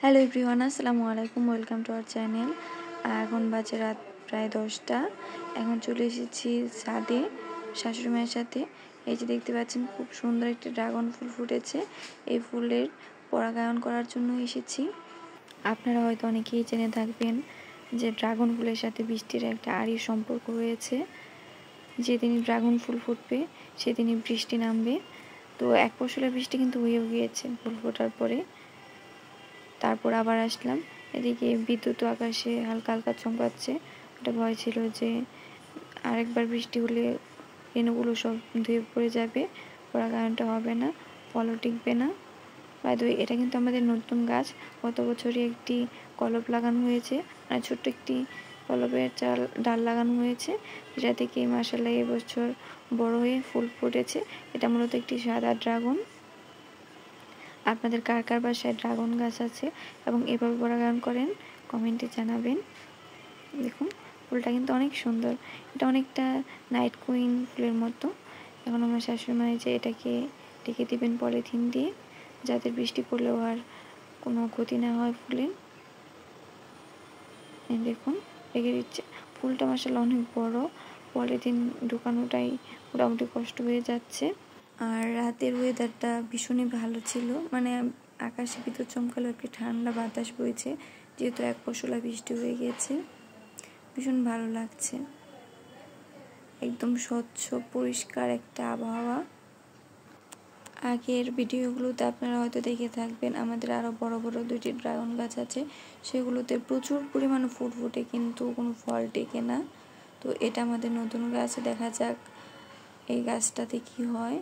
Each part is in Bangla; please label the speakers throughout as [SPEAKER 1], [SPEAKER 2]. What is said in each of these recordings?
[SPEAKER 1] হ্যালো এভরিওয়ান, আসসালামু আলাইকুম। Welcome to our channel. এখন বাজে রাত প্রায় 10টা। এখন চলে এসেছি ছাদে শাশুড়ি মায়ের সাথে। এই যে দেখতে পাচ্ছেন খুব সুন্দর একটি ড্রাগন ফুল ফুটেছে। এই ফুলের পরাগায়ন করার জন্য এসেছি। আপনারা হয়তো অনেকেই জেনে থাকবেন যে ড্রাগন ফুলের সাথে বৃষ্টির একটা আড়ি সম্পর্ক রয়েছে। যেদিনই ড্রাগন ফুল ফুটবে সেদিনই বৃষ্টি নামবে। তো এক পশলা বৃষ্টি কিন্তু হয়েও গিয়েছে ফুল ফোটার পরে। তারপর আবার আসলাম, এদিকে বিদ্যুৎ আকাশে হালকা হালকা চমকাচ্ছে। একটা ভয় ছিল যে আরেকবার বৃষ্টি হলে রেণুগুলো সব ধুয়ে পড়ে যাবে, পরাগায়নটা হবে না, ফলও টিকবে না। বাই দ্য ওয়ে, এটা কিন্তু আমাদের নতুন গাছ। গত বছরই একটি কলপ লাগানো হয়েছে, মানে ছোট্ট একটি কলপের ডাল লাগানো হয়েছে, যেটা থেকে মাশাআল্লাহ এবছর বড় হয়ে ফুল ফুটেছে। এটা মূলত একটি সাদা ড্রাগন। আপনাদের কার কার বাসায় ড্রাগন গাছ আছে এবং এভাবে পরাগায়ন করেন কমেন্টে জানাবেন। দেখুন ফুলটা কিন্তু অনেক সুন্দর, এটা অনেকটা নাইট কুইন ফুলের মতো। এখন আমার শাশুড়ি মা যে এটাকে ঢেকে দিবেন পলিথিন দিয়ে, যাতে বৃষ্টি পড়লেও আর কোনো ক্ষতি না হয় ফুলের। দেখুন রেখে দিচ্ছে। ফুলটা মাশাআল্লাহ অনেক বড়, পলিথিন ঢুকানোটাই মোটামুটি কষ্ট হয়ে যাচ্ছে। আর রাতের ওয়েদারটা ভীষণই ভালো ছিল, মানে আকাশে বিদ্যুৎ চমকালো, একটি ঠান্ডা বাতাস বইছে, যেহেতু এক পশলা বৃষ্টি হয়ে গিয়েছে। ভীষণ ভালো লাগছে, একদম স্বচ্ছ পরিষ্কার একটা আবহাওয়া। আগের ভিডিওগুলোতে আপনারা হয়তো দেখে থাকবেন আমাদের আরও বড় বড় 2টি ড্রাগন গাছ আছে, সেগুলোতে প্রচুর পরিমাণে ফুল ফুটে কিন্তু কোনো ফল টেকে না। তো এটা আমাদের নতুন গাছ, দেখা যাক এই গাছটাতে কি হয়।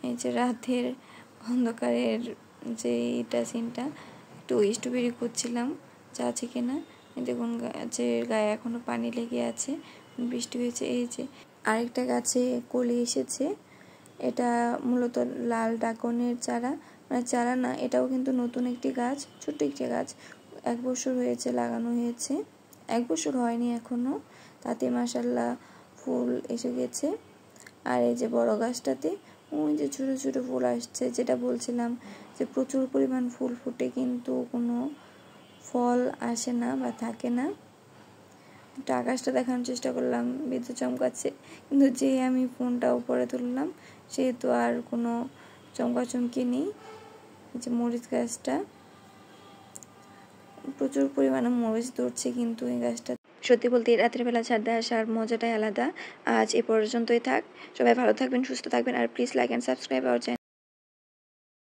[SPEAKER 1] এই যে রাতের অন্ধকারের যে এটা সিনটা, একটু স্ট্রবেরি করছিলাম যা আছে কিনা। দেখুন গাছের গায়ে এখনো পানি লেগে আছে, বৃষ্টি হয়েছে। এই যে আরেকটা গাছে কলি এসেছে, এটা মূলত লাল ড্রাগনের চারা, মানে চারা না, এটাও কিন্তু নতুন একটি গাছ, ছোট্ট একটি গাছ। 1 বছর হয়েছে লাগানো হয়েছে, 1 বছর হয়নি এখনো, তাতে মাশাআল্লাহ ফুল এসে গেছে। আর এই যে বড় গাছটাতে ওই যে ছোটো ছোটো ফুল আসছে, যেটা বলছিলাম যে প্রচুর পরিমাণ ফুল ফুটে কিন্তু কোনো ফল আসে না বা থাকে না। একটু আকাশটা দেখানোর চেষ্টা করলাম, বিদ্যুৎ চমকাচ্ছে, কিন্তু যে আমি ফোনটা উপরে তুললাম সেহেতু আর কোনো চমকাচমকি নেই। যে মরিচ গাছটা, প্রচুর পরিমাণে মরিচ ধরছে কিন্তু এই গাছটা। সত্যি বলতে রাতের বেলা ছাদে আসার মজাটাই আলাদা। আজ এ পর্যন্তই থাক। সবাই ভালো থাকবেন, সুস্থ থাকবেন, আর please like and subscribe our channel.